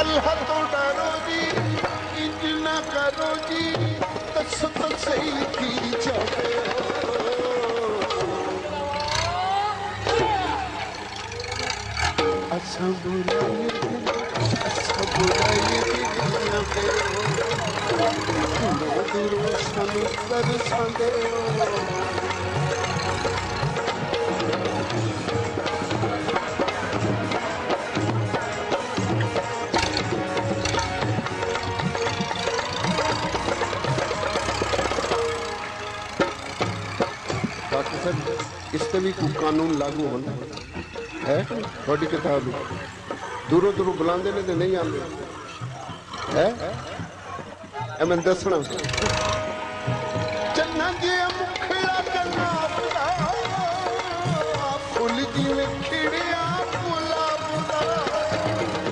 अल्लाह तो डरो जी, इंज ना करो जी, दसो तो सही की जावे असा बुराई दुनिया पे दूरों दूरों सानू तरसांदे इस पर भी कोई कानून लागू होना है थोड़ी किताब दूरों दूरों बुलाते ने तो नहीं आते है मैं दसना चन्ना जी